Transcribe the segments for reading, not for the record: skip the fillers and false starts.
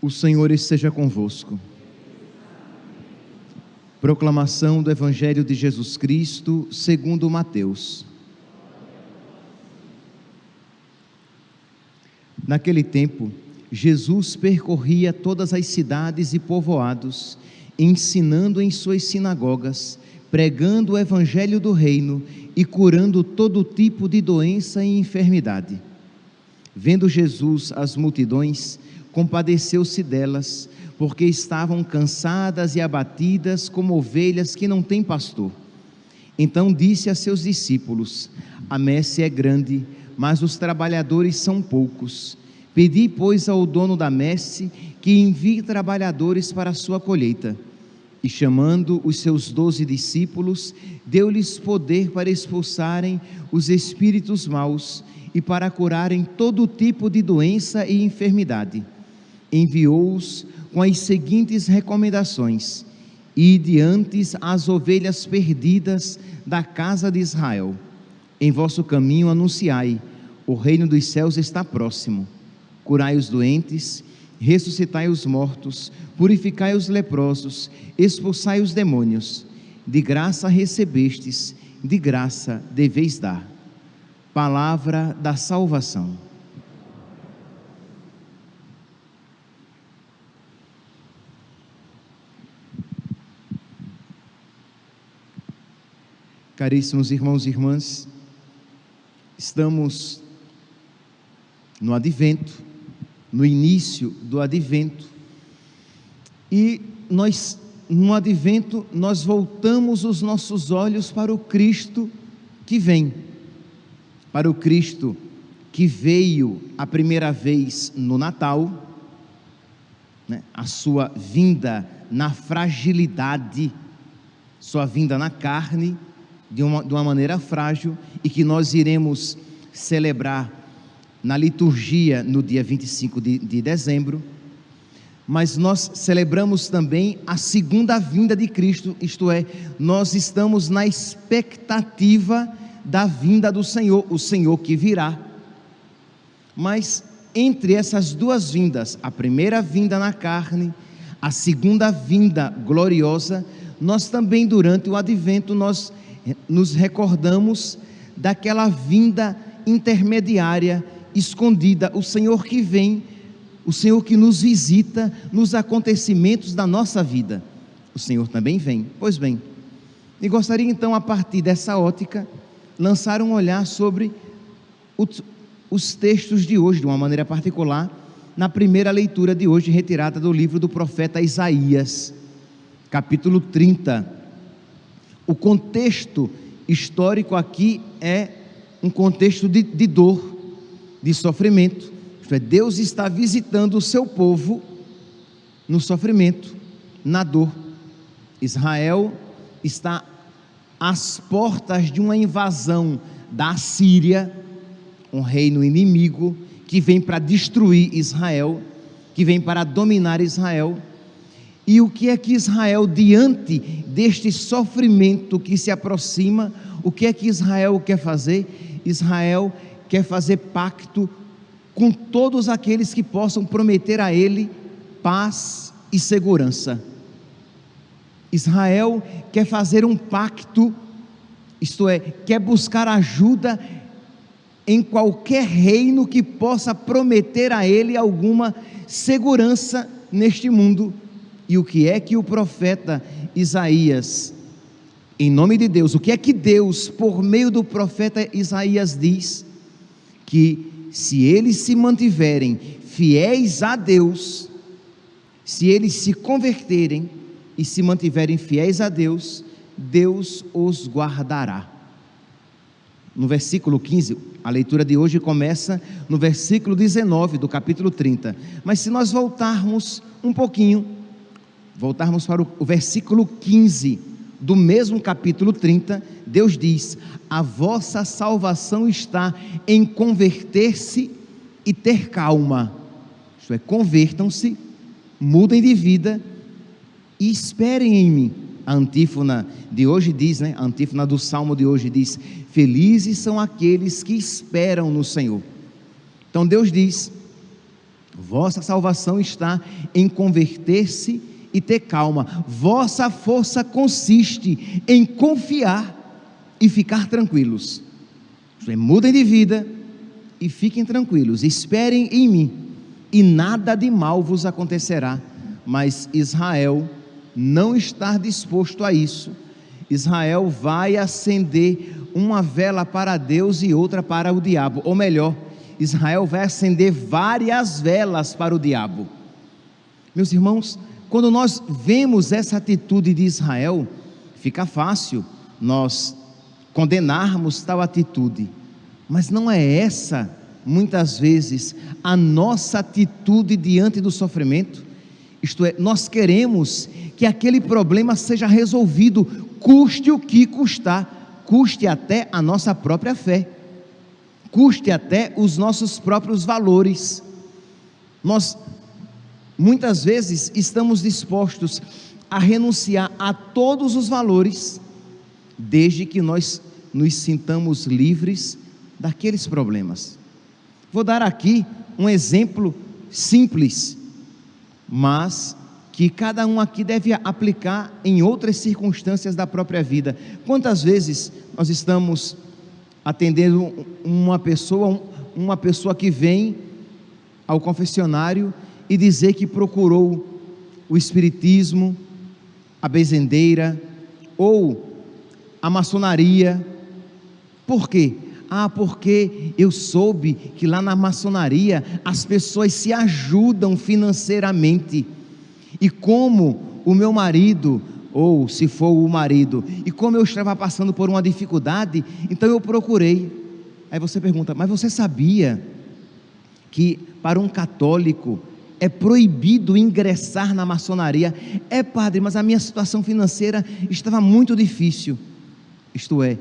O Senhor esteja convosco. Proclamação do Evangelho de Jesus Cristo, segundo Mateus. Naquele tempo, Jesus percorria todas as cidades e povoados, ensinando em suas sinagogas, pregando o Evangelho do Reino e curando todo tipo de doença e enfermidade. Vendo Jesus as multidões, compadeceu-se delas, porque estavam cansadas e abatidas como ovelhas que não têm pastor. Então disse a seus discípulos: a messe é grande, mas os trabalhadores são poucos. Pedi, pois, ao dono da messe que envie trabalhadores para a sua colheita. E chamando os seus 12 discípulos, deu-lhes poder para expulsarem os espíritos maus e para curarem todo tipo de doença e enfermidade. Enviou-os com as seguintes recomendações: ide antes às ovelhas perdidas da casa de Israel. Em vosso caminho anunciai: o reino dos céus está próximo. Curai os doentes, ressuscitai os mortos, purificai os leprosos, expulsai os demônios. De graça recebestes, de graça deveis dar. Palavra da salvação. Caríssimos irmãos e irmãs, estamos no Advento, no início do Advento, e no Advento nós voltamos os nossos olhos para o Cristo que vem, para o Cristo que veio a primeira vez no Natal, a sua vinda na fragilidade, sua vinda na carne, de uma maneira frágil, e que nós iremos celebrar na liturgia no dia 25 de dezembro, mas nós celebramos também a segunda vinda de Cristo, isto é, nós estamos na expectativa da vinda do Senhor, o Senhor que virá. Mas entre essas duas vindas, a primeira vinda na carne, a segunda vinda gloriosa, nós também durante o Advento nós nos recordamos daquela vinda intermediária, escondida, o Senhor que vem, o Senhor que nos visita nos acontecimentos da nossa vida. O Senhor também vem. Pois bem, e gostaria então, a partir dessa ótica, lançar um olhar sobre os textos de hoje, de uma maneira particular, na primeira leitura de hoje, retirada do livro do profeta Isaías, capítulo 30. O contexto histórico aqui é um contexto de dor, de sofrimento. Isto é, Deus está visitando o seu povo no sofrimento, na dor. Israel está às portas de uma invasão da Assíria, um reino inimigo que vem para destruir Israel, que vem para dominar Israel. E o que é que Israel, diante deste sofrimento que se aproxima, o que é que Israel quer fazer? Israel quer fazer pacto com todos aqueles que possam prometer a ele paz e segurança. Israel quer fazer um pacto, isto é, quer buscar ajuda em qualquer reino que possa prometer a ele alguma segurança neste mundo. E o que é que o profeta Isaías, em nome de Deus, o que é que Deus, por meio do profeta Isaías, diz? Que se eles se mantiverem fiéis a Deus, se eles se converterem e se mantiverem fiéis a Deus, Deus os guardará. No versículo 15, a leitura de hoje começa no versículo 19 do capítulo 30, mas se nós voltarmos um pouquinho, voltarmos para o versículo 15 do mesmo capítulo 30, Deus diz: a vossa salvação está em converter-se e ter calma. Isto é, convertam-se, mudem de vida e esperem em mim. A antífona de hoje diz, a antífona do Salmo de hoje diz: felizes são aqueles que esperam no Senhor. Então Deus diz Vossa salvação está em converter-se e ter calma. Vossa força consiste em confiar e ficar tranquilos. Mudem de vida e fiquem tranquilos, esperem em mim, e nada de mal vos acontecerá. Mas Israel não está disposto a isso. Israel vai acender uma vela para Deus e outra para o diabo, ou melhor, Israel vai acender várias velas para o diabo. Meus irmãos, quando nós vemos essa atitude de Israel, fica fácil nós condenarmos tal atitude, mas não é essa, muitas vezes, a nossa atitude diante do sofrimento. Isto é, nós queremos que aquele problema seja resolvido, custe o que custar, custe até a nossa própria fé, custe até os nossos próprios valores. Nós muitas vezes estamos dispostos a renunciar a todos os valores, desde que nós nos sintamos livres daqueles problemas. Vou dar aqui um exemplo simples, mas que cada um aqui deve aplicar em outras circunstâncias da própria vida. Quantas vezes nós estamos atendendo uma pessoa que vem ao confessionário e dizer que procurou o espiritismo, a benzendeira ou a maçonaria. Por quê? Porque eu soube que lá na maçonaria as pessoas se ajudam financeiramente, e como o meu marido, ou se for o marido, e como eu estava passando por uma dificuldade, então eu procurei. Aí você pergunta, mas você sabia que para um católico é proibido ingressar na maçonaria? É, padre, mas a minha situação financeira estava muito difícil. Isto é,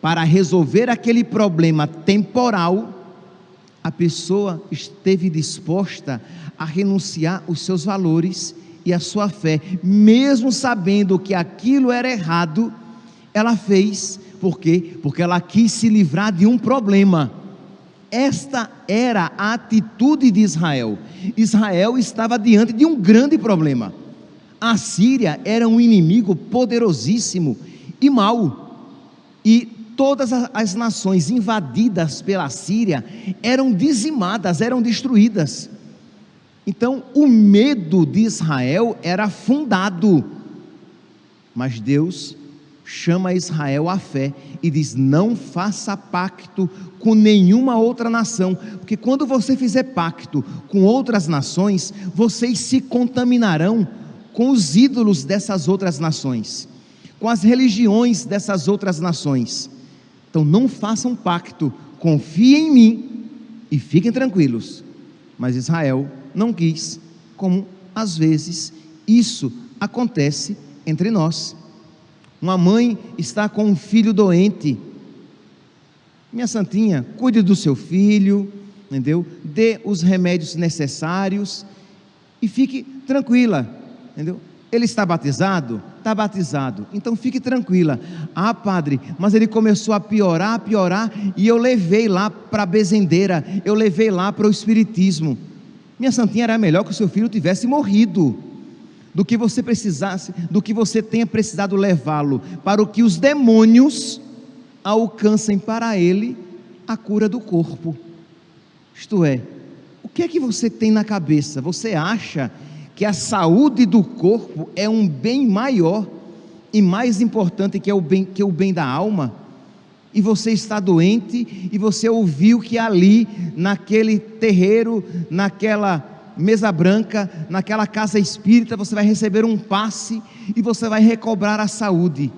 para resolver aquele problema temporal, a pessoa esteve disposta a renunciar os seus valores e a sua fé, mesmo sabendo que aquilo era errado. Ela fez, por quê? Porque ela quis se livrar de um problema. Esta era a atitude de Israel. Israel estava diante de um grande problema. A Síria era um inimigo poderosíssimo e mau, e todas as nações invadidas pela Síria eram dizimadas, eram destruídas. Então o medo de Israel era fundado, mas Deus chama Israel à fé e diz: não faça pacto com nenhuma outra nação, porque quando você fizer pacto com outras nações, vocês se contaminarão com os ídolos dessas outras nações, com as religiões dessas outras nações. Então não façam pacto, confiem em mim e fiquem tranquilos. Mas Israel não quis, como às vezes isso acontece entre nós. Uma mãe está com um filho doente. Minha santinha, cuide do seu filho, entendeu? Dê os remédios necessários e fique tranquila, entendeu? Ele está batizado? Está batizado, então fique tranquila. Ah, padre, mas ele começou a piorar, e eu levei lá para a benzendeira, eu levei lá para o espiritismo. Minha santinha, era melhor que o seu filho tivesse morrido, do que você precisasse, do que você tenha precisado levá-lo para o que os demônios alcancem para ele a cura do corpo. Isto é, o que é que você tem na cabeça? Você acha que a saúde do corpo é um bem maior e mais importante que o bem da alma? E você está doente, e você ouviu que ali, naquele terreiro, naquela mesa branca, naquela casa espírita, você vai receber um passe, e você vai recobrar a saúde.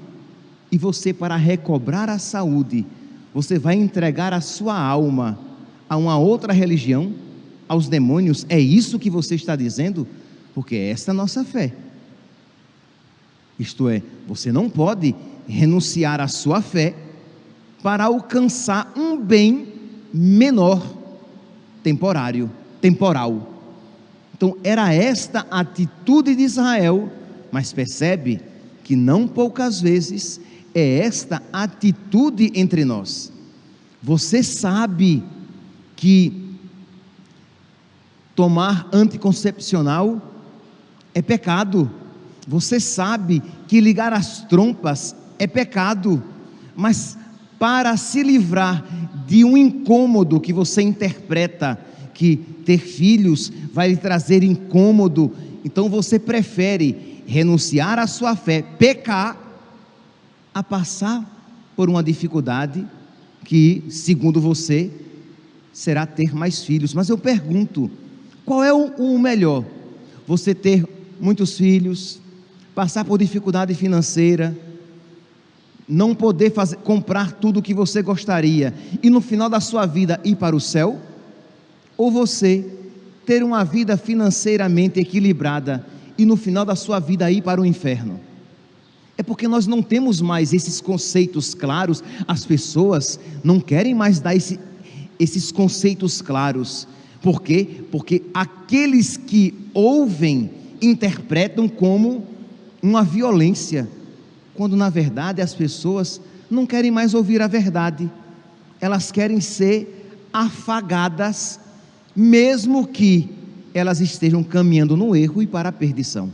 E você, para recobrar a saúde, você vai entregar a sua alma a uma outra religião, aos demônios? É isso que você está dizendo? Porque essa é a nossa fé. Isto é, você não pode renunciar à sua fé para alcançar um bem menor, temporal. Então era esta a atitude de Israel, mas percebe que não poucas vezes é esta atitude entre nós. Você sabe que tomar anticoncepcional é pecado. Você sabe que ligar as trompas é pecado, mas para se livrar de um incômodo que você interpreta que ter filhos vai lhe trazer incômodo, então você prefere renunciar à sua fé, pecar, a passar por uma dificuldade que, segundo você, será ter mais filhos. Mas eu pergunto, qual é o melhor? Você ter muitos filhos, passar por dificuldade financeira, não poder comprar tudo o que você gostaria e no final da sua vida ir para o céu? Ou você ter uma vida financeiramente equilibrada e no final da sua vida ir para o inferno? É porque nós não temos mais esses conceitos claros, as pessoas não querem mais dar esses conceitos claros. Por quê? Porque aqueles que ouvem interpretam como uma violência, quando na verdade as pessoas não querem mais ouvir a verdade, elas querem ser afagadas, mesmo que elas estejam caminhando no erro e para a perdição.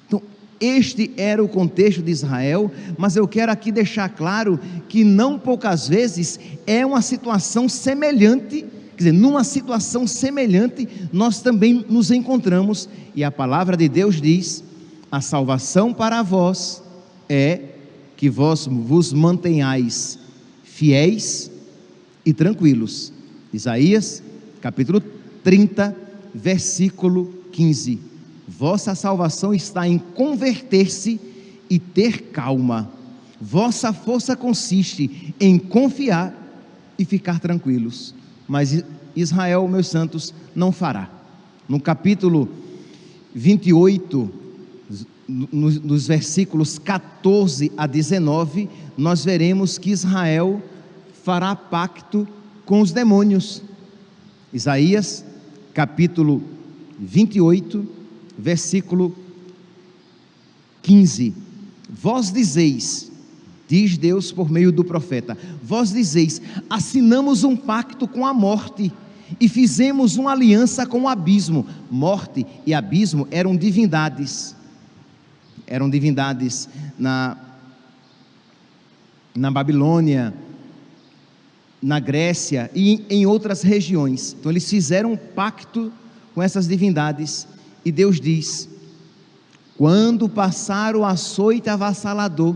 Então, este era o contexto de Israel, mas eu quero aqui deixar claro que não poucas vezes é uma situação semelhante, quer dizer, numa situação semelhante nós também nos encontramos, e a palavra de Deus diz: a salvação para vós é que vós vos mantenhais fiéis e tranquilos. Isaías capítulo 30, versículo 15. Vossa salvação está em converter-se e ter calma. Vossa força consiste em confiar e ficar tranquilos. Mas Israel, meus santos, não fará. No capítulo 28, nos versículos 14 a 19, nós veremos que Israel fará pacto com os demônios. Isaías capítulo 28, versículo 15. Vós dizeis, diz Deus por meio do profeta, vós dizeis: assinamos um pacto com a morte e fizemos uma aliança com o abismo. Morte e abismo eram divindades na Babilônia, na Grécia e em outras regiões. Então eles fizeram um pacto com essas divindades, e Deus diz: quando passar o açoite avassalador,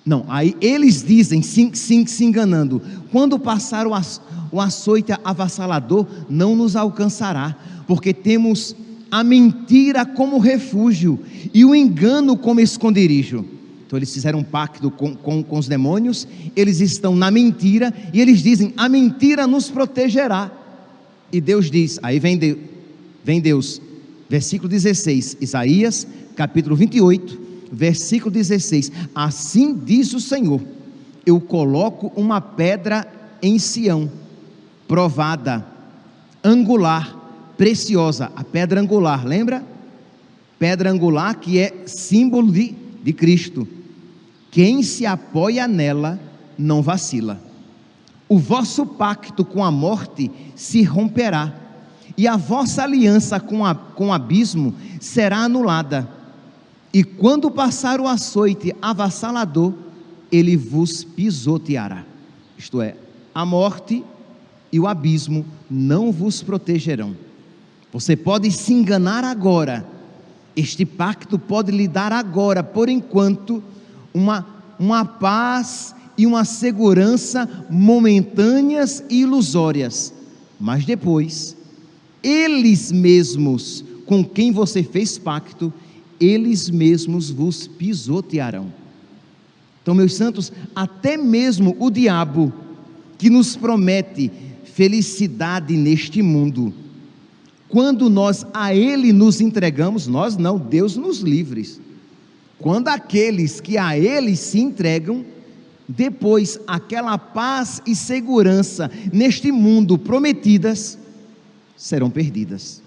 não, aí eles dizem, se enganando, quando passar o açoite avassalador, não nos alcançará, porque temos a mentira como refúgio e o engano como esconderijo. Então eles fizeram um pacto com os demônios, eles estão na mentira, e eles dizem: a mentira nos protegerá. E Deus diz, aí vem Deus, versículo 16, Isaías capítulo 28, versículo 16: assim diz o Senhor: eu coloco uma pedra em Sião, provada, angular, preciosa. A pedra angular, lembra? Pedra angular que é símbolo de Cristo. Quem se apoia nela não vacila. O vosso pacto com a morte se romperá, e a vossa aliança com o abismo será anulada. E quando passar o açoite avassalador, ele vos pisoteará. Isto é, a morte e o abismo não vos protegerão. Você pode se enganar agora, este pacto pode lhe dar agora, por enquanto, uma paz e uma segurança momentâneas e ilusórias, mas depois, eles mesmos com quem você fez pacto, eles mesmos vos pisotearão. Então, meus santos, até mesmo o diabo, que nos promete felicidade neste mundo, quando nós a ele nos entregamos, nós não, Deus nos livre. Quando aqueles que a ele se entregam, depois aquela paz e segurança neste mundo prometidas serão perdidas,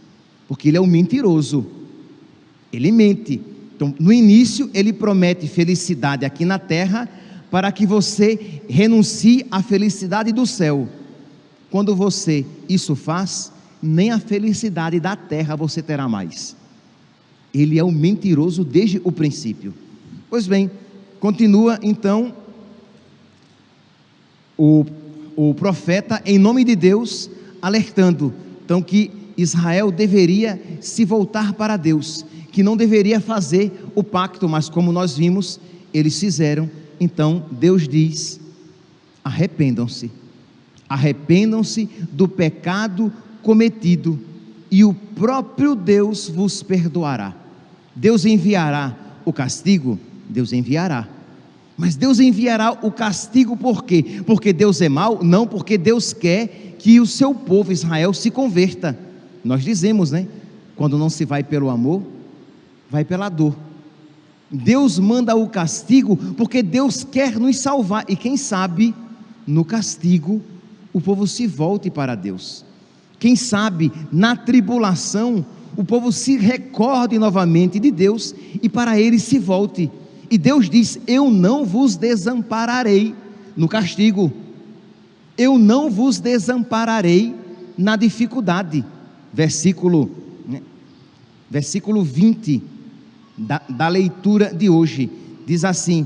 porque ele é um mentiroso, ele mente. Então, no início ele promete felicidade aqui na terra, para que você renuncie à felicidade do céu. quando você isso faz, nem a felicidade da terra você terá mais. Ele é um mentiroso desde o princípio. Pois bem, continua então o profeta, em nome de Deus, alertando então que Israel deveria se voltar para Deus, que não deveria fazer o pacto, mas como nós vimos, eles fizeram. Então Deus diz: arrependam-se do pecado cometido, e o próprio Deus vos perdoará. Deus enviará o castigo? Deus enviará. Mas Deus enviará o castigo por quê? Porque Deus é mau? Não, porque Deus quer que o seu povo Israel se converta. Nós dizemos, né? Quando não se vai pelo amor, vai pela dor. Deus manda o castigo porque Deus quer nos salvar, e quem sabe no castigo o povo se volte para Deus. Quem sabe na tribulação o povo se recorde novamente de Deus e para Ele se volte. E Deus diz: eu não vos desampararei no castigo, eu não vos desampararei na dificuldade. Versículo 20 da leitura de hoje, diz assim,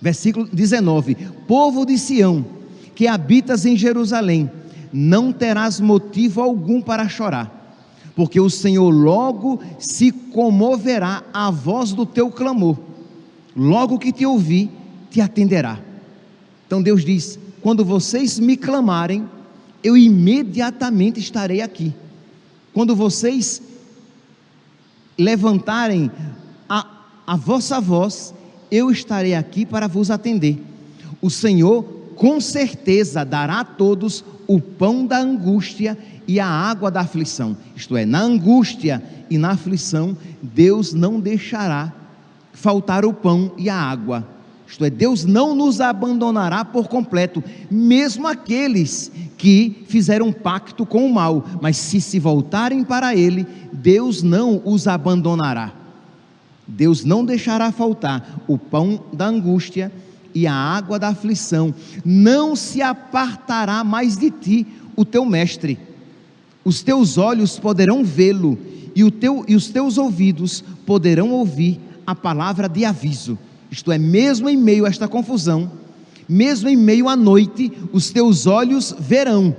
versículo 19: povo de Sião, que habitas em Jerusalém, não terás motivo algum para chorar, porque o Senhor logo se comoverá à voz do teu clamor, logo que te ouvir, te atenderá. Então Deus diz: quando vocês me clamarem, eu imediatamente estarei aqui. Quando vocês levantarem a vossa voz, eu estarei aqui para vos atender. O Senhor com certeza dará a todos o pão da angústia e a água da aflição. Isto é, na angústia e na aflição, Deus não deixará faltar o pão e a água. Isto é, Deus não nos abandonará por completo, mesmo aqueles que fizeram um pacto com o mal, mas se voltarem para Ele, Deus não os abandonará. Deus não deixará faltar o pão da angústia e a água da aflição. Não se apartará mais de ti o teu mestre. Os teus olhos poderão vê-lo, e os teus ouvidos poderão ouvir a palavra de aviso. Isto é, mesmo em meio a esta confusão, mesmo em meio à noite, os teus olhos verão,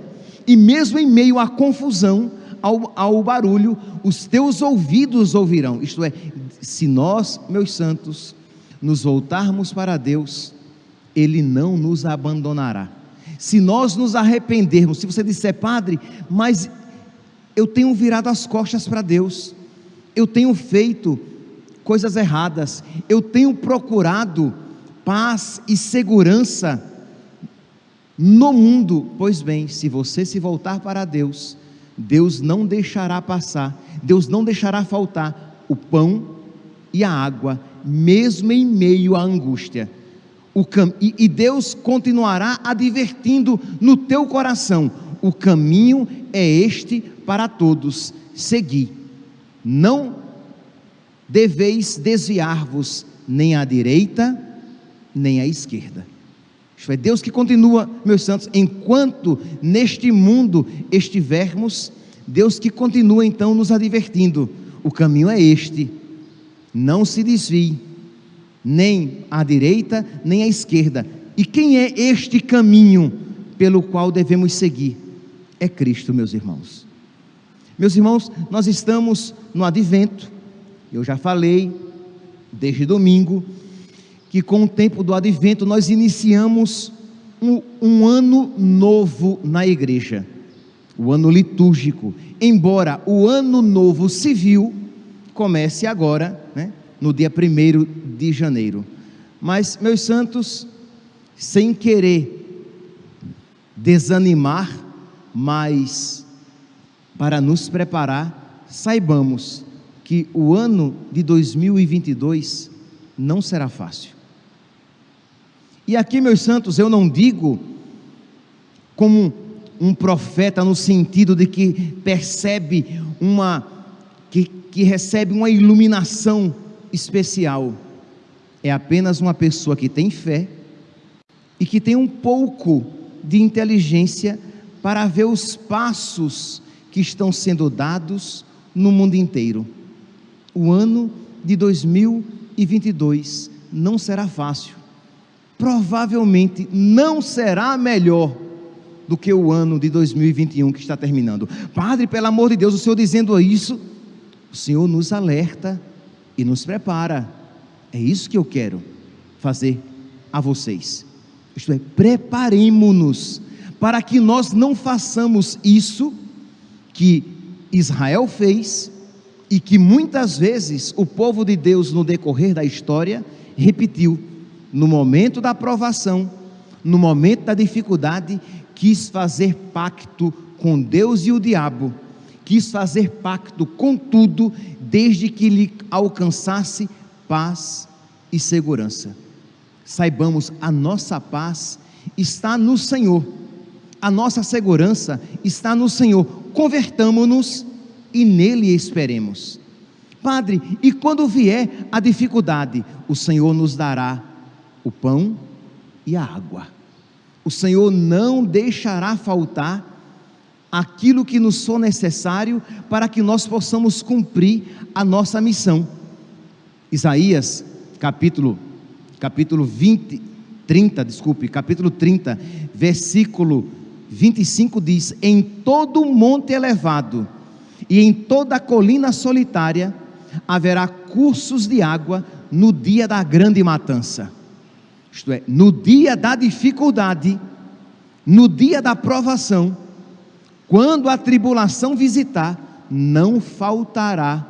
e mesmo em meio à confusão, ao barulho, os teus ouvidos ouvirão. Isto é, se nós, meus santos, nos voltarmos para Deus, Ele não nos abandonará. Se nós nos arrependermos, se você disser: padre, mas eu tenho virado as costas para Deus, eu tenho feito coisas erradas, eu tenho procurado paz e segurança no mundo. Pois bem, se você se voltar para Deus, Deus não deixará passar, Deus não deixará faltar o pão e a água, mesmo em meio à angústia. E Deus continuará advertindo no teu coração: o caminho é este para todos, segui, não deveis desviar-vos nem à direita nem à esquerda. Isto é, Deus que continua, meus santos, enquanto neste mundo estivermos, Deus que continua então nos advertindo: o caminho é este, não se desvie nem à direita nem à esquerda. E quem é este caminho pelo qual devemos seguir? É Cristo, meus irmãos. Meus irmãos, nós estamos no advento. Eu já falei desde domingo que com o tempo do advento nós iniciamos um ano novo na igreja, o ano litúrgico, embora o ano novo civil comece agora, né, no dia 1º de janeiro. Mas, meus santos, sem querer desanimar, mas para nos preparar, saibamos que o ano de 2022 não será fácil. E aqui, meus santos, eu não digo como um profeta no sentido de que percebe que recebe uma iluminação especial. É apenas uma pessoa que tem fé e que tem um pouco de inteligência para ver os passos que estão sendo dados no mundo inteiro. O ano de 2022 não será fácil, provavelmente não será melhor do que o ano de 2021 que está terminando. Padre, pelo amor de Deus, o Senhor dizendo isso, o Senhor nos alerta e nos prepara. É isso que eu quero fazer a vocês. Isto é, preparemo-nos para que nós não façamos isso que Israel fez e que muitas vezes o povo de Deus no decorrer da história repetiu. No momento da provação, no momento da dificuldade, quis fazer pacto com Deus e o diabo, quis fazer pacto com tudo, desde que lhe alcançasse paz e segurança. Saibamos, a nossa paz está no Senhor, a nossa segurança está no Senhor. Convertamo-nos e nele esperemos. Padre, e quando vier a dificuldade, o Senhor nos dará o pão e a água. O Senhor não deixará faltar aquilo que nos for necessário para que nós possamos cumprir a nossa missão. Isaías, capítulo 30, versículo 25 diz: em todo monte elevado e em toda colina solitária haverá cursos de água no dia da grande matança. Isto é, no dia da dificuldade, no dia da provação, quando a tribulação visitar, não faltará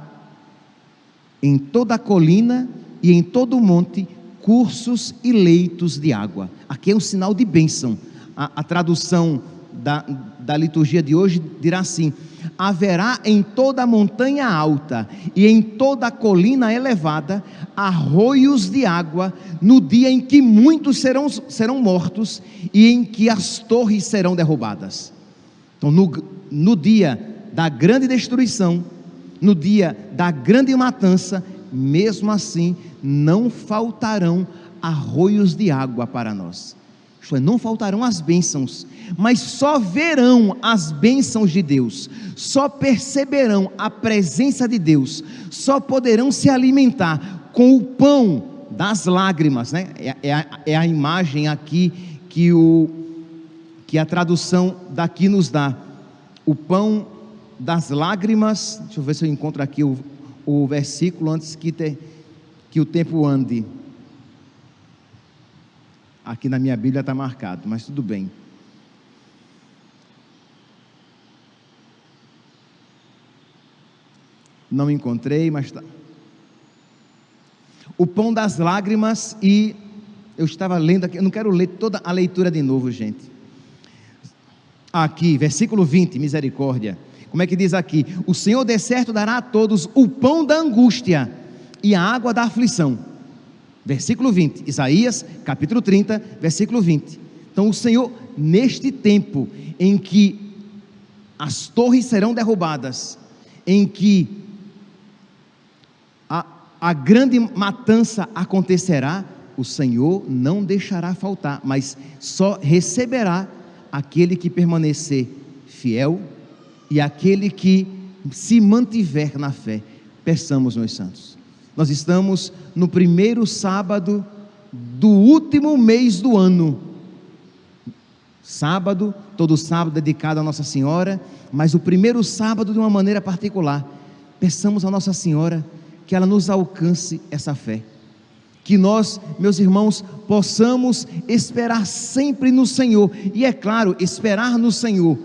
em toda colina e em todo monte cursos e leitos de água. Aqui é um sinal de bênção. A tradução da liturgia de hoje dirá assim: haverá em toda montanha alta e em toda colina elevada arroios de água no dia em que muitos serão mortos e em que as torres serão derrubadas. Então, no dia da grande destruição, no dia da grande matança, mesmo assim não faltarão arroios de água para nós. Isto é, não faltarão as bênçãos, mas só verão as bênçãos de Deus, só perceberão a presença de Deus, só poderão se alimentar com o pão das lágrimas, né? É a imagem aqui que a tradução daqui nos dá, o pão das lágrimas. Deixa eu ver se eu encontro aqui o versículo antes que o tempo ande. Aqui na minha Bíblia está marcado, mas tudo bem. Não encontrei, mas está. O pão das lágrimas, e eu estava lendo aqui, eu não quero ler toda a leitura de novo, gente. Aqui, versículo 20, misericórdia. Como é que diz aqui? O Senhor de certo dará a todos o pão da angústia e a água da aflição. Versículo 20, Isaías, capítulo 30, versículo 20. Então o Senhor, neste tempo em que as torres serão derrubadas, em que a grande matança acontecerá, o Senhor não deixará faltar, mas só receberá aquele que permanecer fiel e aquele que se mantiver na fé. Peçamos, meus santos. Nós estamos no primeiro sábado do último mês do ano. Sábado, todo sábado dedicado a Nossa Senhora, mas o primeiro sábado de uma maneira particular. Peçamos a Nossa Senhora que ela nos alcance essa fé. Que nós, meus irmãos, possamos esperar sempre no Senhor. E é claro, esperar no Senhor,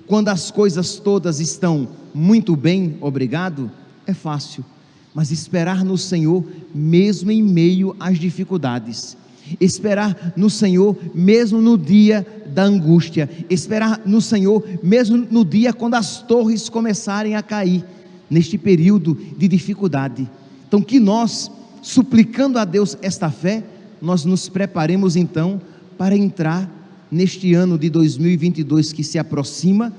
quando as coisas todas estão muito bem, obrigado, é fácil. Mas esperar no Senhor mesmo em meio às dificuldades, esperar no Senhor mesmo no dia da angústia, esperar no Senhor mesmo no dia quando as torres começarem a cair, neste período de dificuldade. Então que nós, suplicando a Deus esta fé, nós nos preparemos então para entrar neste ano de 2022 que se aproxima,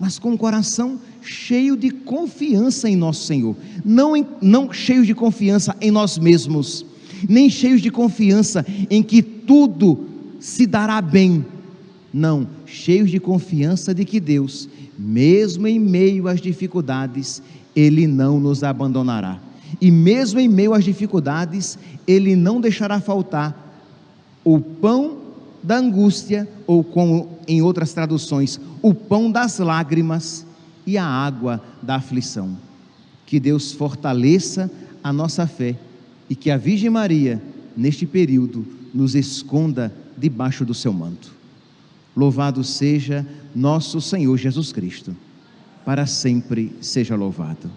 mas com o coração cheio de confiança em nosso Senhor, não cheios de confiança em nós mesmos, nem cheios de confiança em que tudo se dará bem, não, cheios de confiança de que Deus, mesmo em meio às dificuldades, Ele não nos abandonará. E mesmo em meio às dificuldades, Ele não deixará faltar o pão da angústia, ou como em outras traduções, o pão das lágrimas e a água da aflição. Que Deus fortaleça a nossa fé e que a Virgem Maria, neste período, nos esconda debaixo do seu manto. Louvado seja nosso Senhor Jesus Cristo. Para sempre seja louvado.